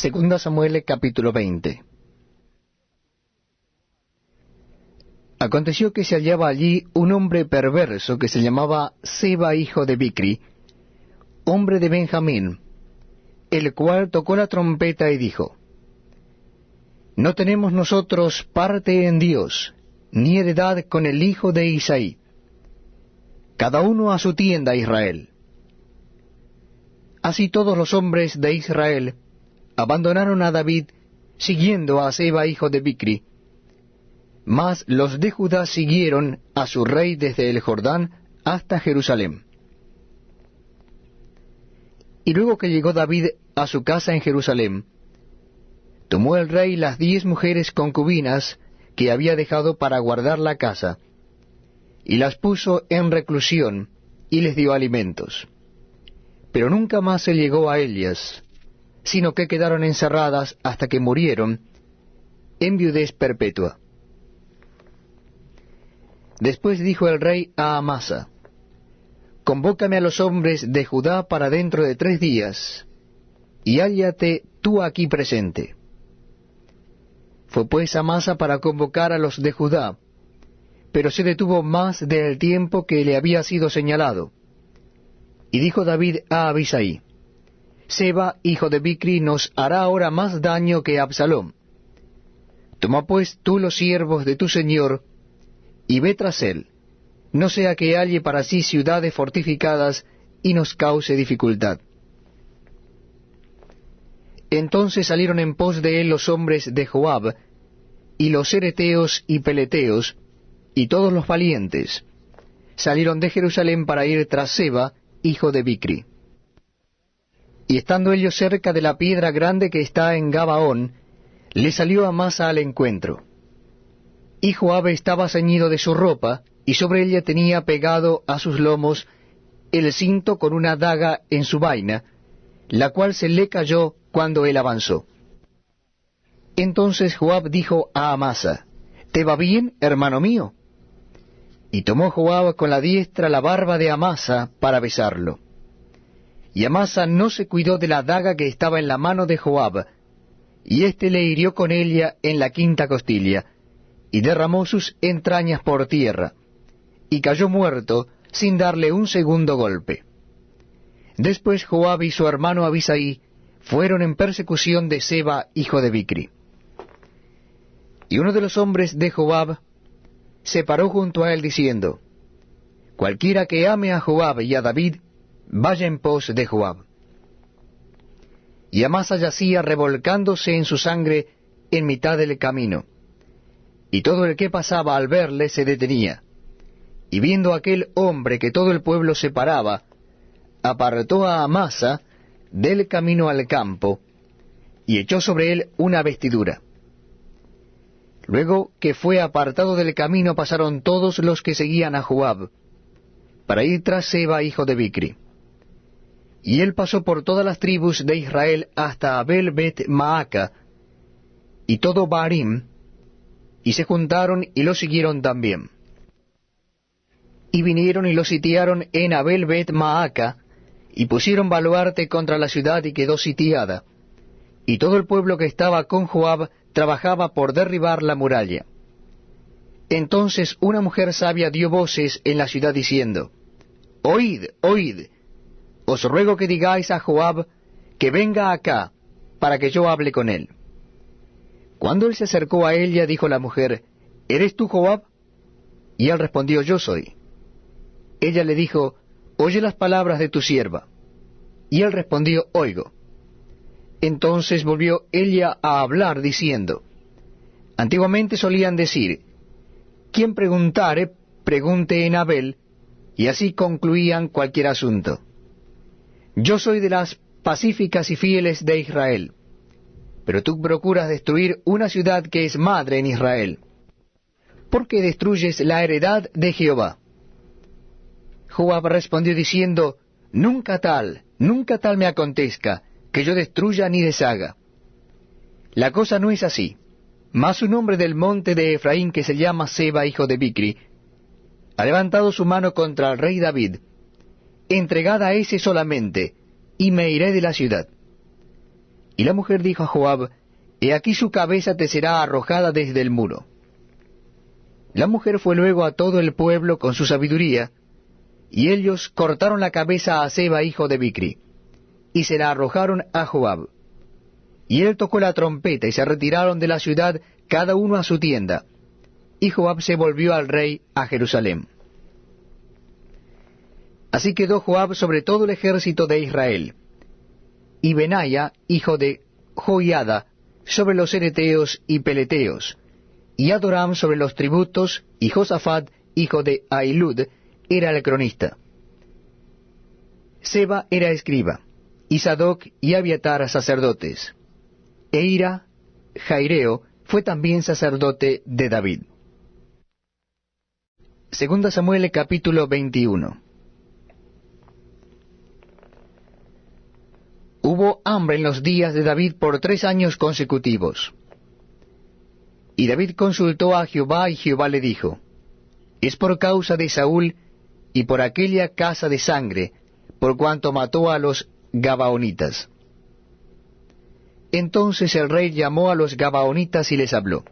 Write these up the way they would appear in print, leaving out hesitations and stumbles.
Segunda Samuel capítulo 20. Aconteció que se hallaba allí un hombre perverso que se llamaba Seba hijo de Bicri, hombre de Benjamín, el cual tocó la trompeta y dijo: No tenemos nosotros parte en Dios, ni heredad con el hijo de Isaí. Cada uno a su tienda, Israel. Así todos los hombres de Israel abandonaron a David, siguiendo a Seba hijo de Bicri, mas los de Judá siguieron a su rey desde el Jordán hasta Jerusalén. Y luego que llegó David a su casa en Jerusalén, tomó el rey las 10 mujeres concubinas que había dejado para guardar la casa, y las puso en reclusión, y les dio alimentos. Pero nunca más se llegó a ellas, sino que quedaron encerradas hasta que murieron en viudez perpetua. Después dijo el rey a Amasa: Convócame a los hombres de Judá para dentro de 3 días, y hállate tú aquí presente. Fue pues Amasa para convocar a los de Judá, pero se detuvo más del tiempo que le había sido señalado. Y dijo David a Abisai: Seba, hijo de Bicri, nos hará ahora más daño que Absalom. Toma pues tú los siervos de tu señor, y ve tras él, no sea que halle para sí ciudades fortificadas, y nos cause dificultad. Entonces salieron en pos de él los hombres de Joab, y los cereteos y peleteos, y todos los valientes, salieron de Jerusalén para ir tras Seba, hijo de Bicri. Y estando ellos cerca de la piedra grande que está en Gabaón, le salió Amasa al encuentro. Y Joab estaba ceñido de su ropa, y sobre ella tenía pegado a sus lomos el cinto con una daga en su vaina, la cual se le cayó cuando él avanzó. Entonces Joab dijo a Amasa: ¿Te va bien, hermano mío? Y tomó Joab con la diestra la barba de Amasa para besarlo. Y Amasa no se cuidó de la daga que estaba en la mano de Joab, y éste le hirió con ella en la 5ª costilla, y derramó sus entrañas por tierra, y cayó muerto sin darle un segundo golpe. Después Joab y su hermano Abisai fueron en persecución de Seba, hijo de Bicri. Y uno de los hombres de Joab se paró junto a él diciendo: Cualquiera que ame a Joab y a David, vaya en pos de Joab. Y Amasa yacía revolcándose en su sangre en mitad del camino, y todo el que pasaba al verle se detenía. Y viendo aquel hombre que todo el pueblo se paraba, apartó a Amasa del camino al campo, y echó sobre él una vestidura. Luego que fue apartado del camino, pasaron todos los que seguían a Joab, para ir tras Seba, hijo de Bicri. Y él pasó por todas las tribus de Israel hasta Abel Bet Maaca, y todo Barim, y se juntaron y lo siguieron también. Y vinieron y lo sitiaron en Abel Bet Maaca, y pusieron baluarte contra la ciudad, y quedó sitiada. Y todo el pueblo que estaba con Joab trabajaba por derribar la muralla. Entonces una mujer sabia dio voces en la ciudad diciendo: Oíd, oíd, os ruego que digáis a Joab que venga acá, para que yo hable con él. Cuando él se acercó a ella, dijo la mujer: ¿Eres tú Joab? Y él respondió: Yo soy. Ella le dijo: Oye las palabras de tu sierva. Y él respondió: Oigo. Entonces volvió ella a hablar diciendo: Antiguamente solían decir: quien preguntare, pregunte en Abel, y así concluían cualquier asunto. Yo soy de las pacíficas y fieles de Israel, pero tú procuras destruir una ciudad que es madre en Israel. ¿Por qué destruyes la heredad de Jehová? Joab respondió diciendo: nunca tal me acontezca, que yo destruya ni deshaga. La cosa no es así. Mas un hombre del monte de Efraín, que se llama Seba, hijo de Bicri, ha levantado su mano contra el rey David. Entregad a ese solamente, y me iré de la ciudad. Y la mujer dijo a Joab, he aquí su cabeza te será arrojada desde el muro. La mujer fue luego a todo el pueblo con su sabiduría, y ellos cortaron la cabeza a Seba hijo de Bicri, y se la arrojaron a Joab. Y él tocó la trompeta, y se retiraron de la ciudad cada uno a su tienda, y Joab se volvió al rey a Jerusalén. Así quedó Joab sobre todo el ejército de Israel, y Benaya, hijo de Joiada, sobre los ereteos y peleteos, y Adoram sobre los tributos, y Josafat, hijo de Ahilud, era el cronista. Seba era escriba, y Sadoc y Abiatar sacerdotes. Eira, Jaireo, fue también sacerdote de David. Segunda Samuel capítulo 21. Hubo hambre en los días de David por 3 años consecutivos. Y David consultó a Jehová, y Jehová le dijo, es por causa de Saúl y por aquella casa de sangre, por cuanto mató a los Gabaonitas. Entonces el rey llamó a los Gabaonitas y les habló.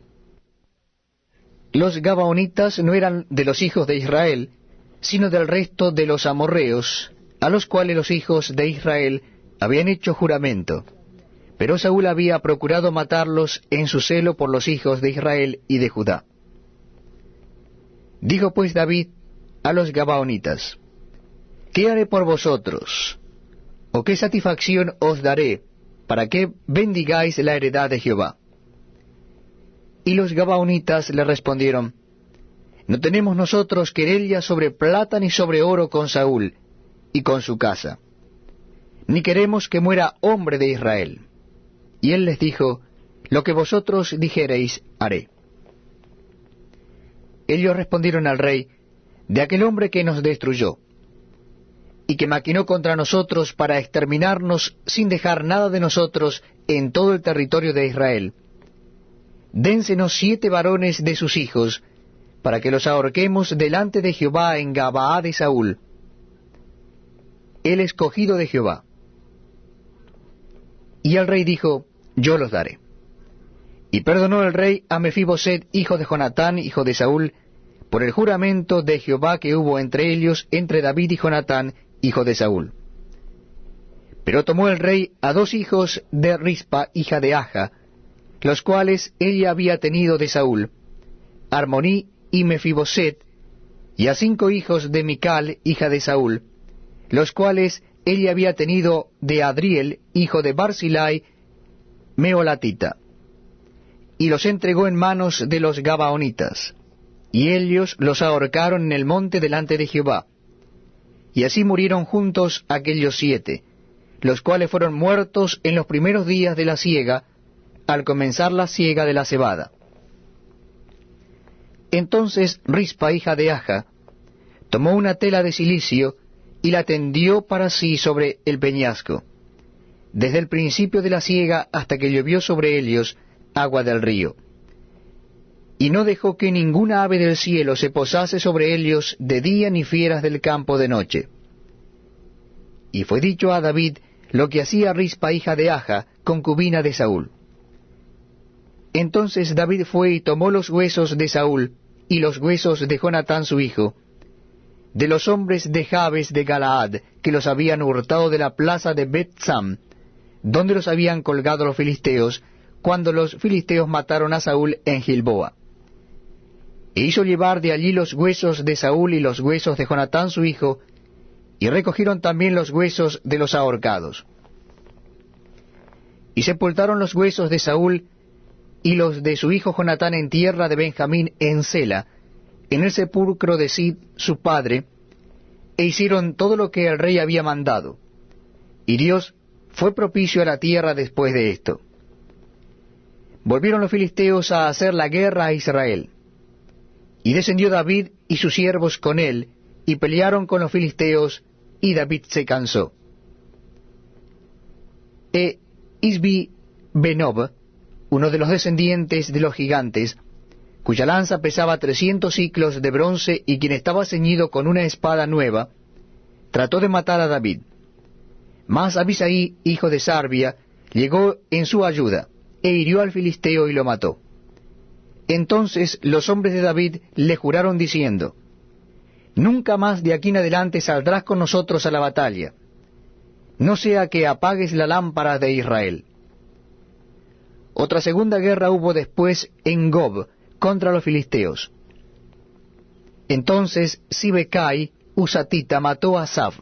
Los Gabaonitas no eran de los hijos de Israel, sino del resto de los amorreos, a los cuales los hijos de Israel habían hecho juramento. Pero Saúl había procurado matarlos en su celo por los hijos de Israel y de Judá. Dijo pues David a los Gabaonitas, ¿qué haré por vosotros? ¿O qué satisfacción os daré, para que bendigáis la heredad de Jehová? Y los Gabaonitas le respondieron, no tenemos nosotros querella sobre plata ni sobre oro con Saúl y con su casa, ni queremos que muera hombre de Israel. Y él les dijo, lo que vosotros dijereis, haré. Ellos respondieron al rey, de aquel hombre que nos destruyó, y que maquinó contra nosotros para exterminarnos sin dejar nada de nosotros en todo el territorio de Israel. Dénsenos 7 varones de sus hijos, para que los ahorquemos delante de Jehová en Gabaa de Saúl, el escogido de Jehová. Y el rey dijo, yo los daré. Y perdonó el rey a Mefiboset, hijo de Jonatán, hijo de Saúl, por el juramento de Jehová que hubo entre ellos, entre David y Jonatán, hijo de Saúl. Pero tomó el rey a 2 hijos de Rispa, hija de Aja, los cuales ella había tenido de Saúl, Armoní y Mefiboset, y a 5 hijos de Mical, hija de Saúl, los cuales ella había tenido de Adriel, hijo de Barzillai, Meolatita, y los entregó en manos de los Gabaonitas, y ellos los ahorcaron en el monte delante de Jehová. Y así murieron juntos aquellos 7, los cuales fueron muertos en los primeros días de la siega, al comenzar la siega de la cebada. Entonces Rispa, hija de Aja, tomó una tela de cilicio, y la tendió para sí sobre el peñasco, desde el principio de la siega hasta que llovió sobre ellos agua del río. Y no dejó que ninguna ave del cielo se posase sobre ellos de día ni fieras del campo de noche. Y fue dicho a David lo que hacía Rispa, hija de Aja, concubina de Saúl. Entonces David fue y tomó los huesos de Saúl y los huesos de Jonatán su hijo, de los hombres de Jabes de Galaad, que los habían hurtado de la plaza de Bet-Sam, donde los habían colgado los filisteos, cuando los filisteos mataron a Saúl en Gilboa. E hizo llevar de allí los huesos de Saúl y los huesos de Jonatán su hijo, y recogieron también los huesos de los ahorcados. Y sepultaron los huesos de Saúl y los de su hijo Jonatán en tierra de Benjamín en Sela, en el sepulcro de Sid su padre, e hicieron todo lo que el rey había mandado. Y Dios fue propicio a la tierra después de esto. Volvieron los filisteos a hacer la guerra a Israel. Y descendió David y sus siervos con él, y pelearon con los filisteos, y David se cansó. Isbi Benob, uno de los descendientes de los gigantes, cuya lanza pesaba 300 siclos de bronce y quien estaba ceñido con una espada nueva, trató de matar a David. Mas Abisai, hijo de Sarbia, llegó en su ayuda, e hirió al filisteo y lo mató. Entonces los hombres de David le juraron diciendo: Nunca más de aquí en adelante saldrás con nosotros a la batalla, no sea que apagues la lámpara de Israel. Otra segunda guerra hubo después en Gob contra los filisteos. Entonces Sibecai, husatita, mató a Saf,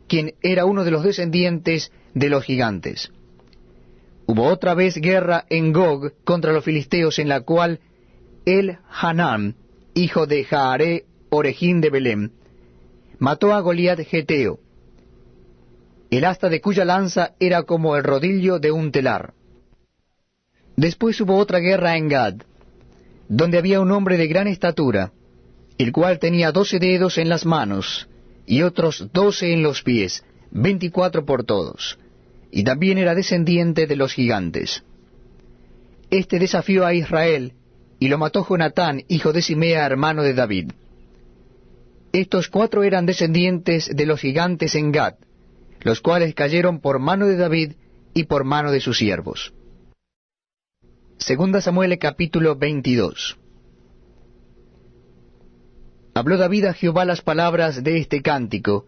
quien era uno de los descendientes de los gigantes. Hubo otra vez guerra en Gog contra los filisteos, en la cual El-Hanán, hijo de Jaare Orejín de Belén, mató a Goliat geteo, el asta de cuya lanza era como el rodillo de un telar. Después hubo otra guerra en Gad, donde había un hombre de gran estatura, el cual tenía 12 dedos en las manos, y otros 12 en los pies, 24 por todos, y también era descendiente de los gigantes. Este desafió a Israel, y lo mató Jonatán, hijo de Simea, hermano de David. Estos 4 eran descendientes de los gigantes en Gad, los cuales cayeron por mano de David y por mano de sus siervos. Segunda Samuel capítulo 22. Habló David a Jehová las palabras de este cántico,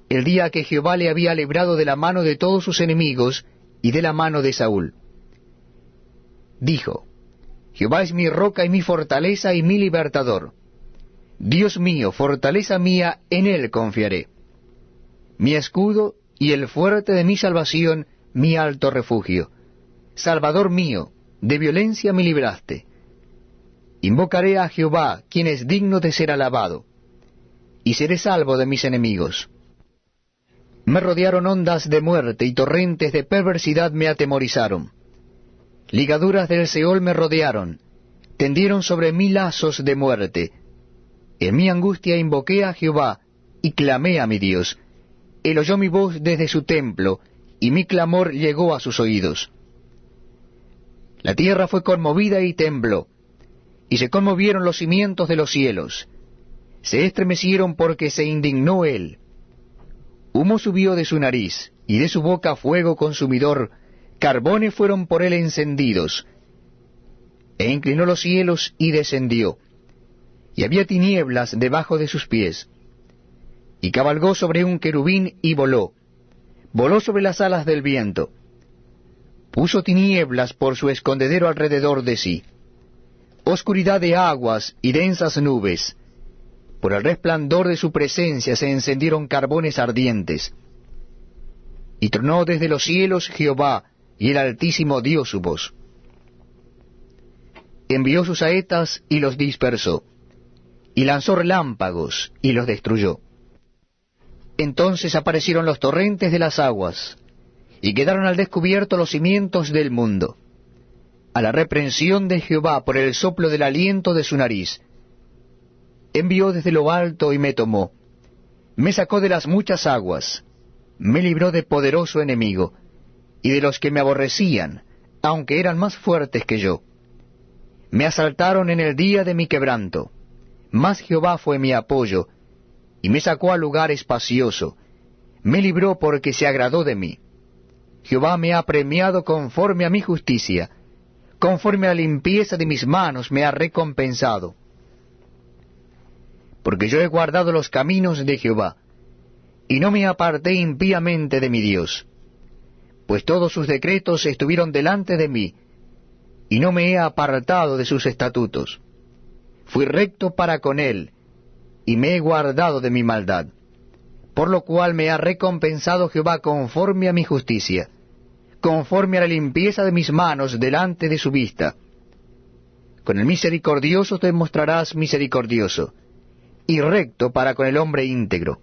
el día que Jehová le había librado de la mano de todos sus enemigos y de la mano de Saúl. Dijo: Jehová es mi roca y mi fortaleza y mi libertador. Dios mío, fortaleza mía, en él confiaré. Mi escudo y el fuerte de mi salvación, mi alto refugio. Salvador mío, de violencia me libraste. Invocaré a Jehová, quien es digno de ser alabado, y seré salvo de mis enemigos. Me rodearon ondas de muerte, y torrentes de perversidad me atemorizaron. Ligaduras del Seol me rodearon, tendieron sobre mí lazos de muerte. En mi angustia invoqué a Jehová, y clamé a mi Dios. Él oyó mi voz desde su templo, y mi clamor llegó a sus oídos. La tierra fue conmovida y tembló, y se conmovieron los cimientos de los cielos. Se estremecieron porque se indignó él. Humo subió de su nariz, y de su boca fuego consumidor, carbones fueron por él encendidos. E inclinó los cielos y descendió, y había tinieblas debajo de sus pies. Y cabalgó sobre un querubín y voló sobre las alas del viento. Puso tinieblas por su escondedero alrededor de sí. Oscuridad de aguas y densas nubes. Por el resplandor de su presencia se encendieron carbones ardientes. Y tronó desde los cielos Jehová, y el Altísimo dio su voz. Envió sus saetas y los dispersó, y lanzó relámpagos y los destruyó. Entonces aparecieron los torrentes de las aguas, y quedaron al descubierto los cimientos del mundo, a la reprensión de Jehová por el soplo del aliento de su nariz. Envió desde lo alto y me tomó, me sacó de las muchas aguas, me libró de poderoso enemigo, y de los que me aborrecían, aunque eran más fuertes que yo. Me asaltaron en el día de mi quebranto, mas Jehová fue mi apoyo, y me sacó a lugar espacioso, me libró porque se agradó de mí. Jehová me ha premiado conforme a mi justicia, conforme a la limpieza de mis manos me ha recompensado. Porque yo he guardado los caminos de Jehová, y no me aparté impíamente de mi Dios, pues todos sus decretos estuvieron delante de mí, y no me he apartado de sus estatutos. Fui recto para con él, y me he guardado de mi maldad, por lo cual me ha recompensado Jehová conforme a mi justicia, conforme a la limpieza de mis manos delante de su vista. Con el misericordioso te mostrarás misericordioso, y recto para con el hombre íntegro.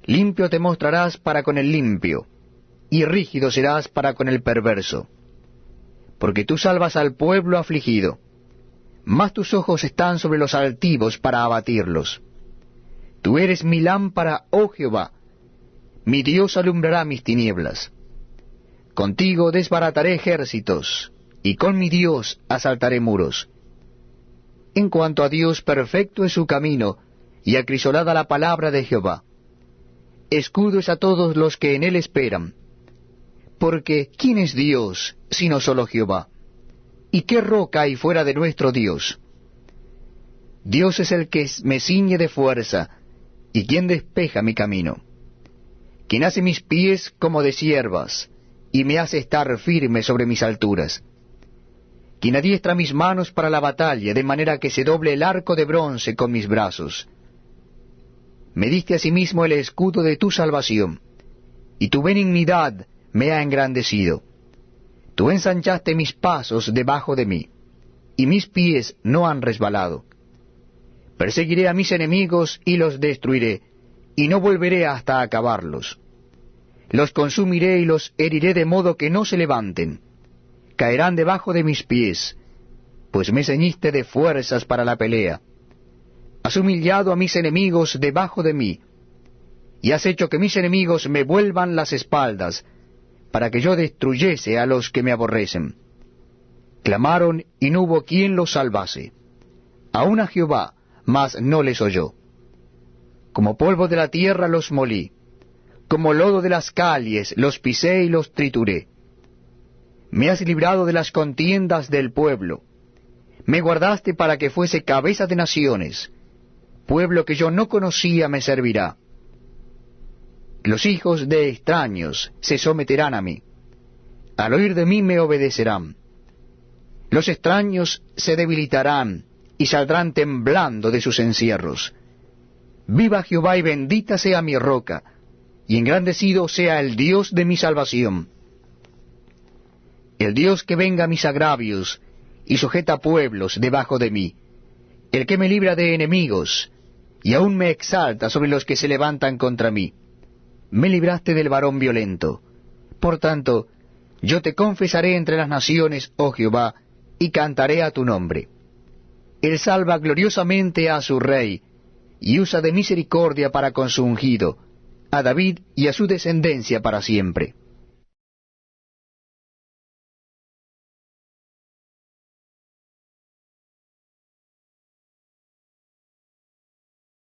Limpio te mostrarás para con el limpio, y rígido serás para con el perverso. Porque tú salvas al pueblo afligido, mas tus ojos están sobre los altivos para abatirlos. Tú eres mi lámpara, oh Jehová, mi Dios alumbrará mis tinieblas. Contigo desbarataré ejércitos, y con mi Dios asaltaré muros. En cuanto a Dios, perfecto es su camino, y acrisolada la palabra de Jehová. Escudo es a todos los que en él esperan. porque ¿quién es Dios sino solo Jehová? ¿Y qué roca hay fuera de nuestro Dios? Dios es el que me ciñe de fuerza, y quien despeja mi camino, quien hace mis pies como de ciervas, y me hace estar firme sobre mis alturas, quien adiestra mis manos para la batalla, de manera que se doble el arco de bronce con mis brazos. Me diste asimismo el escudo de tu salvación, y tu benignidad me ha engrandecido. Tú ensanchaste mis pasos debajo de mí, y mis pies no han resbalado. Perseguiré a mis enemigos y los destruiré, y no volveré hasta acabarlos. Los consumiré y los heriré de modo que no se levanten. Caerán debajo de mis pies, pues me ceñiste de fuerzas para la pelea. Has humillado a mis enemigos debajo de mí, y has hecho que mis enemigos me vuelvan las espaldas, para que yo destruyese a los que me aborrecen. Clamaron y no hubo quien los salvase. Aun a Jehová, mas no les oyó. Como polvo de la tierra los molí, como lodo de las calles los pisé y los trituré. Me has librado de las contiendas del pueblo. Me guardaste para que fuese cabeza de naciones. Pueblo que yo no conocía me servirá. Los hijos de extraños se someterán a mí. Al oír de mí me obedecerán. Los extraños se debilitarán y saldrán temblando de sus encierros. Viva Jehová y bendita sea mi roca, y engrandecido sea el Dios de mi salvación. El Dios que venga mis agravios, y sujeta pueblos debajo de mí. El que me libra de enemigos, y aún me exalta sobre los que se levantan contra mí. Me libraste del varón violento. Por tanto, yo te confesaré entre las naciones, oh Jehová, y cantaré a tu nombre. Él salva gloriosamente a su rey, y usa de misericordia para con su ungido, a David y a su descendencia para siempre.